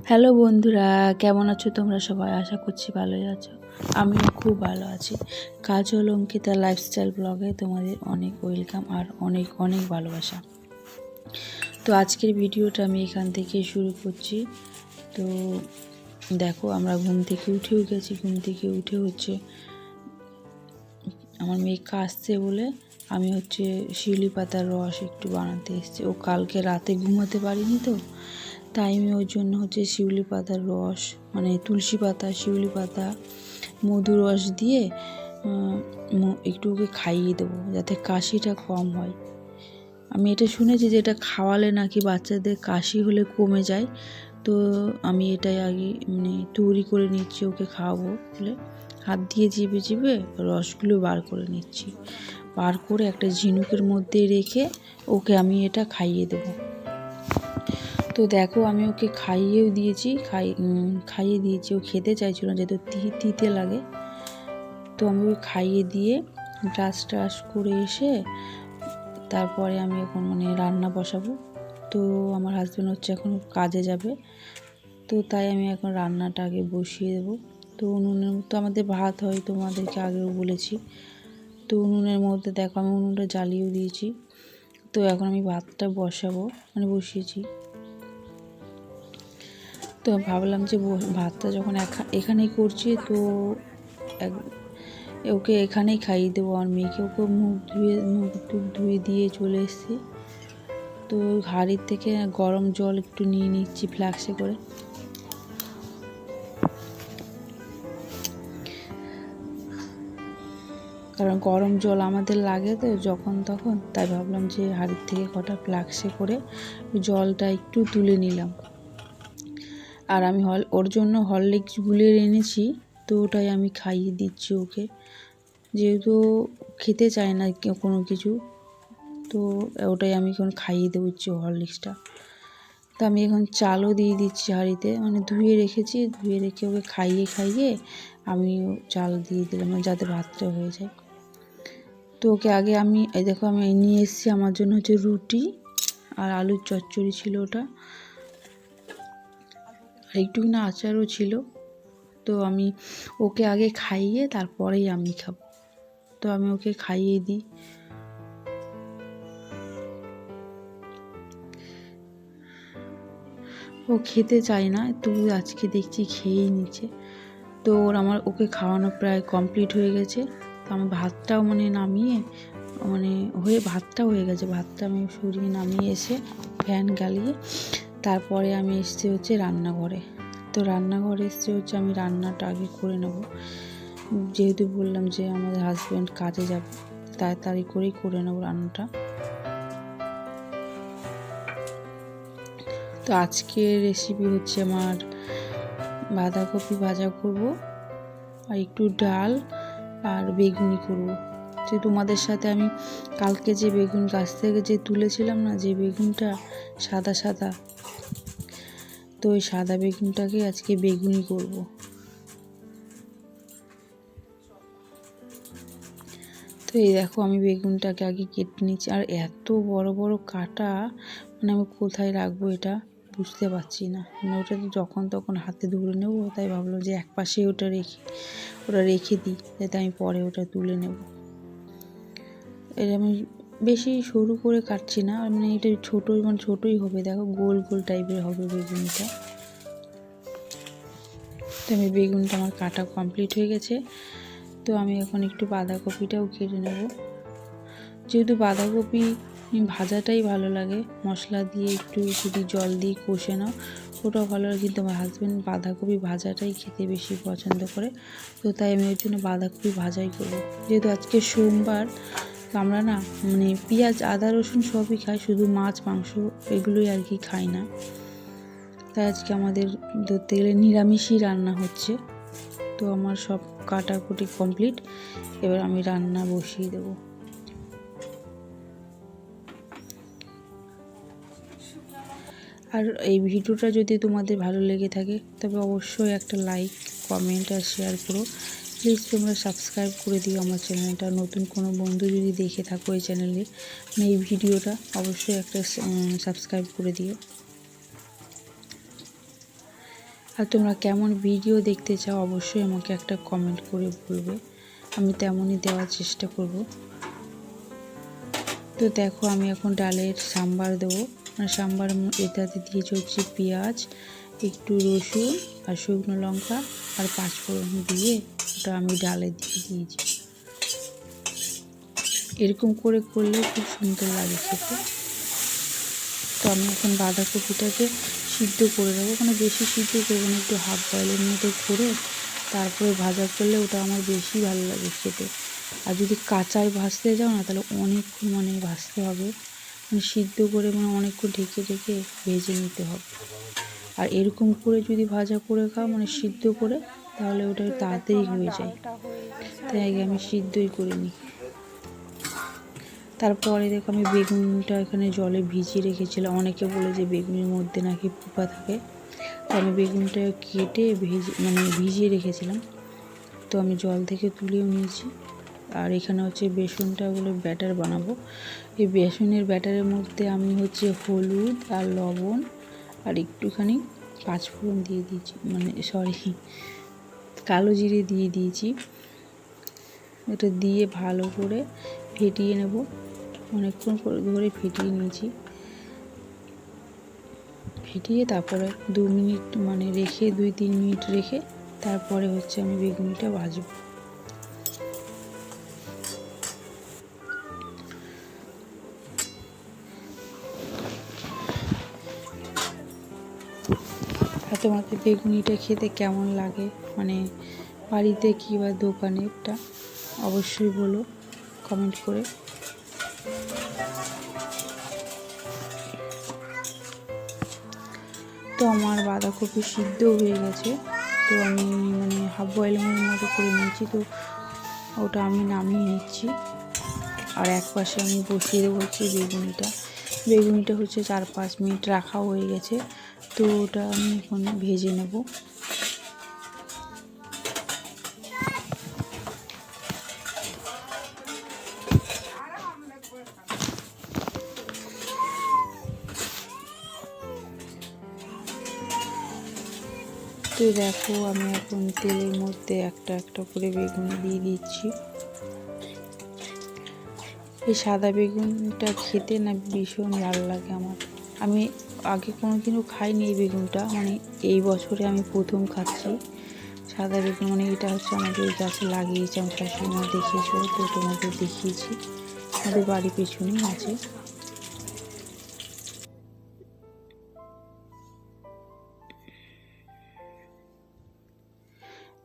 Hello বন্ধুরা, কেমন আছো তোমরা সবাই? আশা করছি ভালোই আছো। আমিও খুব ভালো আছি। কাজল অঙ্কিতা লাইফস্টাইল ব্লগে তোমাদের অনেক ওয়েলকাম আর অনেক অনেক ভালোবাসা। তো আজকের ভিডিওটা আমি এখান থেকে শুরু করছি। তো দেখো, আমরা ঘুম থেকে উঠেও গেছি। ঘুম থেকে উঠে আমার মেয়ে আসছে বলে আমি শিউলি পাতার রস একটু বানাতে এসেছি। ও কালকে রাতে ঘুমাতে পারিনি, তো তাই আমি ওই জন্য শিউলি পাতার রস, মানে তুলসী পাতা, শিউলি পাতা, মধু রস দিয়ে একটু ওকে খাইয়ে দেবো, যাতে কাশিটা কম হয়। আমি এটা শুনেছি যে এটা খাওয়ালে নাকি বাচ্চাদের কাশি হলে কমে যায়। তো আমি এটাই আগে তৈরি করে নিচ্ছি ওকে খাওয়াবো বলে। হাত দিয়ে চিপে চিপে রসগুলো বার করে নিচ্ছি। বার করে একটা ঝিনুকের মধ্যে রেখে ওকে আমি এটা খাইয়ে দেবো। তো দেখো, আমি ওকে খাইয়েও দিয়েছি। খাইয়ে দিয়েছি। ও খেতে চাইছিল না, যেহেতু তিতে লাগে। তো আমি ওকে খাইয়ে দিয়ে ব্রাশ করে এসে তারপরে আমি এখন রান্না বসাবো। তো আমার হাজব্যান্ড এখন কাজে যাবে, তো তাই আমি এখন রান্নাটা আগে বসিয়ে দেবো। তো উনুনের তো আমাদের ভাত হয়, তোমাদেরকে আগেও বলেছি। তো উনুনের মধ্যে দেখো আমি উনুনটা জ্বালিয়েও দিয়েছি। তো এখন আমি ভাতটা বসাবো, বসিয়েছি। তো ভাবলাম যে ভাতটা যখন এখানেই করছি, তো ওকে এখানেই খাইয়ে দেবো। আর মেয়েকে ওকে মুখ টুক ধুয়ে দিয়ে চলে এসেছি। তো হাঁড়ির থেকে গরম জল একটু নিয়ে নিচ্ছি ফ্লাক্সে করে। কারণ গরম জল আমাদের লাগে তো যখন তখন, তাই ভাবলাম যে হাঁড়ির থেকে কটা ফ্লাক্সে করে জলটা একটু তুলে নিলাম। আর আমি ওর জন্য হরলিক্স গুলিয়ে এনেছি, তো ওটাই আমি খাইয়ে দিচ্ছি ওকে, যেহেতু খেতে চায় না কোনো কিছু। তো ওটাই আমি এখন খাইয়ে দেবো হরলিক্সটা। তো আমি এখন চালও দিয়ে দিচ্ছি হাঁড়িতে, ধুয়ে রেখেছি। ধুয়ে রেখে ওকে খাইয়ে আমি চাল দিয়ে দিলাম, যাতে ভাতটা হয়ে যায়। তো ওকে আগে আমি দেখো আমি নিয়ে এসেছি আমার জন্য রুটি আর আলুর চচ্চড়ি ছিল ওটা, আর একটু না আচারও ছিল। তো আমি ওকে আগে খাইয়ে তারপরেই আমি খাবো। তো আমি ওকে খাইয়ে দিই। ও খেতে চায় না, তবু আজকে দেখছি খেয়েই নিচ্ছে। তো ওকে খাওয়ানো প্রায় কমপ্লিট হয়ে গেছে। তো আমার ভাতটাও নামিয়ে ভাতটা হয়ে গেছে। ভাতটা আমি সরিয়ে নামিয়ে এসে ফ্যান গালিয়ে তারপরে আমি এসেছি রান্নাঘরে। তো রান্নাঘরে এসেছি আমি রান্নাটা আগে করে নেব, যেহেতু বললাম যে আমাদের হাজব্যান্ড কাজে যাবে, তাড়াতাড়ি করেই করে নেব রান্নাটা। তো আজকের রেসিপি আমার বাঁধাকপি ভাজা করব, আর একটু ডাল আর বেগুনি করব। যে তোমাদের সাথে আমি কালকে যে বেগুন গাছ থেকে যে তুলেছিলাম না, যে বেগুনটা সাদা সাদা, তো ওই সাদা বেগুনটাকে আজকে বেগুনি করব। তো এই দেখো আমি বেগুনটাকে আগে কেটে নিচ্ছি। আর এত বড় বড় কাটা, আমি কোথায় রাখবো এটা বুঝতে পারছি না। ওটা তো যখন তখন হাতে ধরে নেবো, তাই ভাবলাম যে এক পাশে ওটা রেখে দিই, যাতে আমি পরে ওটা তুলে নেব। এটা আমি বেশি সরু করে কাটছি না, এটা ছোটোই হবে। দেখো গোল গোল টাইপের হবে বেগুনটা। তো আমি বেগুনটা আমার কাটা কমপ্লিট হয়ে গেছে। তো আমি এখন একটু বাঁধাকপিটাও কেটে নেব। যেহেতু বাঁধাকপি ভাজাটাই ভালো লাগে, মশলা দিয়ে একটু যদি জল দিয়ে কষে নাও ওটাও ভালো লাগে, কিন্তু আমার হাজব্যান্ড বাঁধাকপি ভাজাটাই খেতে বেশি পছন্দ করে। তো তাই আমি ওই জন্য বাঁধাকপি ভাজাই করবো। যেহেতু আজকে সোমবার, আমরা না পেঁয়াজ আদা রসুন সবই খাই, শুধু মাছ মাংস এগুলোই আর কি খাই না। তাই আজকে আমাদের ধরতে গেলে নিরামিষই রান্না হচ্ছে। তো আমার সব কাটাকুটি কমপ্লিট, এবার আমি রান্না বসিয়ে দেবো। আর এই ভিডিওটা যদি তোমাদের ভালো লেগে থাকে তবে অবশ্যই একটা লাইক, কমেন্ট আর শেয়ার করো। প্লিজ তোমরা সাবস্ক্রাইব করে দিও আমার চ্যানেলটা। নতুন কোনো বন্ধু যদি দেখে থাকো এই চ্যানেলে এই ভিডিওটা, অবশ্যই একটা সাবস্ক্রাইব করে দিও। আর তোমরা কেমন ভিডিও দেখতে চাও অবশ্যই আমাকে একটা কমেন্ট করে বলবে, আমি তেমনই দেওয়ার চেষ্টা করব। তো দেখো আমি এখন ডালের সাম্বার দেবো। সাম্বার এটাতে দিয়েছি হচ্ছে পেঁয়াজ, একটু রসুন আর শুকনো লঙ্কা আর পাঁচফোড়ন দিয়ে ওটা আমি ডালে দিয়ে দিয়েছি। এরকম করে করলে খুব সুন্দর লাগে খেতে। তো আমি এখন বাঁধাকপিটাকে সিদ্ধ করে দেবো, মানে বেশি সিদ্ধ করবো না, একটু হাফ বয়েলের মতো করে তারপরে ভাজা করলে ওটা আমার বেশি ভালো লাগে খেতে। আর যদি কাঁচায় ভাজতে যাও না তাহলে অনেকক্ষণ মানে ভাজতে হবে, মানে সিদ্ধ করে মানে অনেকক্ষণ ঢেকে ঢেকে ভেজে নিতে হবে। আর এরকম করে যদি ভাজা করে খাও মানে সিদ্ধ করে, তাহলে ওটা তাড়াতাড়ি হয়ে যায়। তাই আগে আমি সিদ্ধই করে নিই। তারপরে দেখো আমি বেগুনটা এখানে জলে ভিজিয়ে রেখেছিলাম। অনেকে বলে যে বেগুনের মধ্যে নাকি পোকা থাকে, তো আমি বেগুনটা কেটে ভিজিয়ে রেখেছিলাম। তো আমি জল থেকে তুলেও নিয়েছি। আর এখানে হচ্ছে বেসনটা বলে ব্যাটার বানাবো। এই বেসনের ব্যাটারের মধ্যে আমি হচ্ছে হলুদ আর লবণ আর একটুখানি পাঁচফোড়ন দিয়ে দিয়েছি, কালো জিরে দিয়ে দিয়েছি। এটা দিয়ে ভালো করে ফেটিয়ে নেব, অনেকক্ষণ ধরে ফেটিয়ে নিয়েছি। ফেটিয়ে তারপরে 2 মিনিট রেখে 2-3 মিনিট রেখে তারপরে হচ্ছে আমি বেগুনিটা ভাজবো। আর তোমাদের বেগুনিটা খেতে কেমন লাগে, বাড়িতে কি বা দোকানেরটা অবশ্যই বলো কমেন্ট করে। তো আমার বাঁধাকপি সিদ্ধ হয়ে গেছে। তো আমি হাফ বয়েলের মতো করে নিয়েছি। তো ওটা আমি নামিয়ে নিচ্ছি। আর এক পাশে আমি বসিয়ে দেবো হচ্ছে বেগুনিটা হচ্ছে 4-5 মিনিট রাখা হয়ে গেছে। তো ওটা আমি এখন ভেজে নেব। তো দেখো আমি এখন তেলের মধ্যে একটা একটা করে বেগুন দিয়ে দিচ্ছি। এই সাদা বেগুনটা খেতে না ভীষণ ভালো লাগে আমার। আমি আগে কোনোদিনও খাইনি এই বেগুনটা, এই বছরে আমি প্রথম খাচ্ছি সাদা বেগুন। এটা হচ্ছে আমাদের গাছে লাগিয়েছে, আমার শাশুড়ি মা দেখিয়েছিল, তো তোমাদের দেখিয়েছি। আমাদের বাড়ি পেছনেই আছে।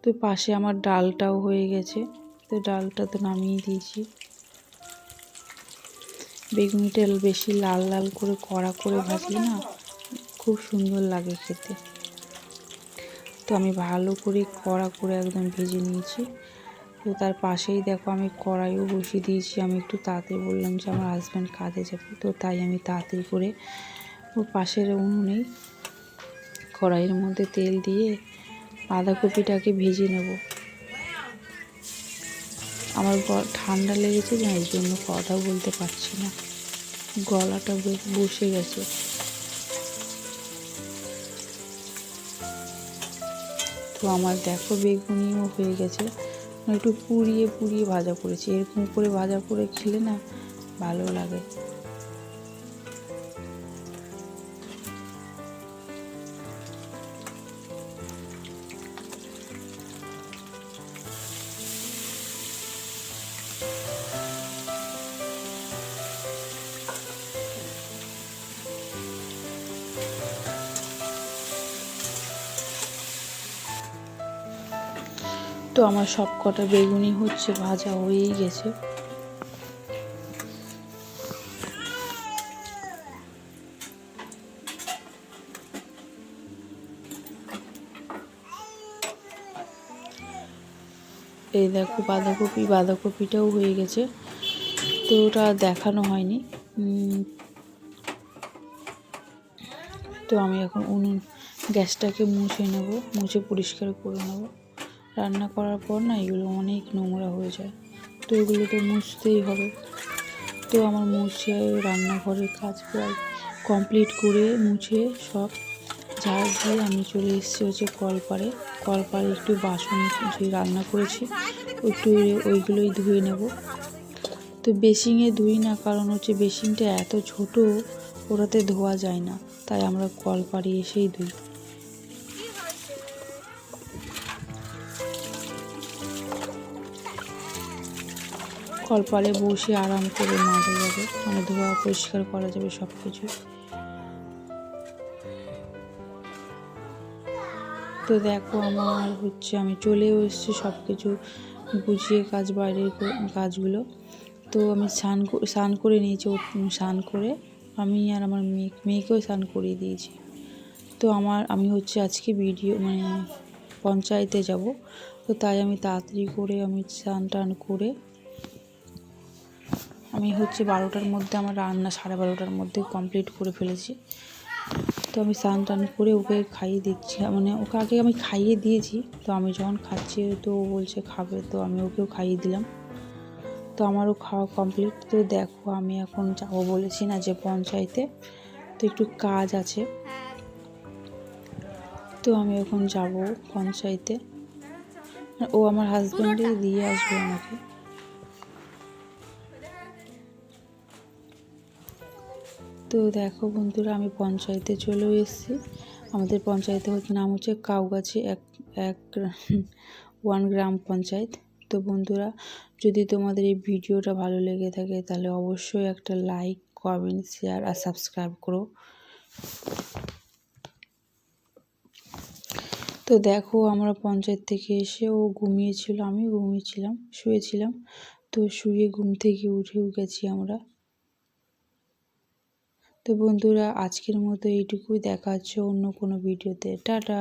তো পাশে আমার ডালটাও হয়ে গেছে। তো ডালটা তো নামিয়ে দিয়েছি। বেগুনিটা বেশি লাল লাল করে কড়া করে ভাজলে না খুব সুন্দর লাগে খেতে। তো আমি ভালো করে কড়া করে একদম ভেজে নিয়েছি। তো তার পাশেই দেখো আমি কড়াইও বসিয়ে দিয়েছি। আমি একটু তাড়াতাড়ি বললাম যে আমার হাজব্যান্ড কাজে যাবে, তো তাই আমি তাড়াতাড়ি করে ও পাশের উনুনেই কড়াইয়ের মধ্যে তেল দিয়ে বাঁধাকপিটাকে ভেজে নেব। আমার ঠান্ডা লেগেছে না, এই জন্য কথা বলতে পারছি না, গলাটা বসে গেছে। তো আমার দেখো বেগুনিও হয়ে গেছে, একটু পুড়িয়ে পুড়িয়ে ভাজা করেছি। এরকম করে ভাজা করে খেলে না ভালো লাগে। তো আমার সব কটা বেগুনি হচ্ছে ভাজা হয়েই গেছে। এই দেখো বাঁধাকপিটাও হয়ে গেছে। তো ওটা দেখানো হয়নি। তো আমি এখন গ্যাসটাকে মুছে পরিষ্কার করে নেব। রান্না করার পর না এগুলো অনেক নোংরা হয়ে যায়, তো এগুলো তো মুছতেই হবে। তো আমার মুছে রান্নাঘরের কাজ প্রায় কমপ্লিট করে মুছে সব ঝাড় দিয়ে আমি চলে এসেছি হচ্ছে কলপাড়ে। কলপাড়ে একটু বাসন যে রান্না করেছি একটু ওইগুলোই ধুয়ে নেব। তো বেসিনে ধুই না, কারণ হচ্ছে বেসিনটা এত ছোট, ওটাতে ধোয়া যায় না, তাই আমরা কলপাড়ে এসেই ধুই। কলপাড়ে বসে আরাম করে মাজা যাবে, মানে ধোয়া পরিষ্কার করা যাবে সব কিছু। তো দেখো আমার হচ্ছে আমি চলেও এসেছি সব কিছু গুছিয়ে, বাইরের কাজগুলো। তো আমি স্নান করে নিয়েছি। স্নান করে আমি আর আমার মেয়েকেও স্নান করিয়ে দিয়েছি। তো আমি হচ্ছে আজকে মানে পঞ্চায়েতে যাব, তো তাই আমি তাড়াতাড়ি করে আমি স্নান টান করে আমি হচ্ছে 12টার মধ্যে আমার রান্না 12:30টার মধ্যে কমপ্লিট করে ফেলেছি। তো আমি স্নান টান করে ওকে খাইয়ে দিচ্ছি, মানে ওকে আগে আমি খাইয়ে দিয়েছি। তো আমি যখন খাচ্ছি তো ও বলছে খাবে, তো আমি ওকেও খাইয়ে দিলাম। তো আমারও খাওয়া কমপ্লিট। তো দেখো আমি এখন যাবো বলেছি না যে পঞ্চায়েতে, তো একটু কাজ আছে, তো আমি এখন যাব পঞ্চায়েতে। ও আমার হাজব্যান্ডই দিয়ে আসবে আমাকে। তো দেখো বন্ধুরা আমি পঞ্চায়েতে চলেও এসেছি। আমাদের পঞ্চায়েতে নাম হচ্ছে কাউগাছি এক 1 গ্রাম পঞ্চায়েত। তো বন্ধুরা যদি তোমাদের এই ভিডিওটা ভালো লেগে থাকে তাহলে অবশ্যই একটা লাইক, কমেন্ট, শেয়ার আর সাবস্ক্রাইব করো। তো দেখো আমরা পঞ্চায়েত থেকে এসে ও ঘুমিয়েছিল, আমিও ঘুমিয়েছিলাম, শুয়েছিলাম। তো শুয়ে ঘুম থেকে উঠেও গেছি আমরা। তো বন্ধুরা আজকের মতো এইটুকুই, দেখা হচ্ছে অন্য কোনো ভিডিওতে। টাটা।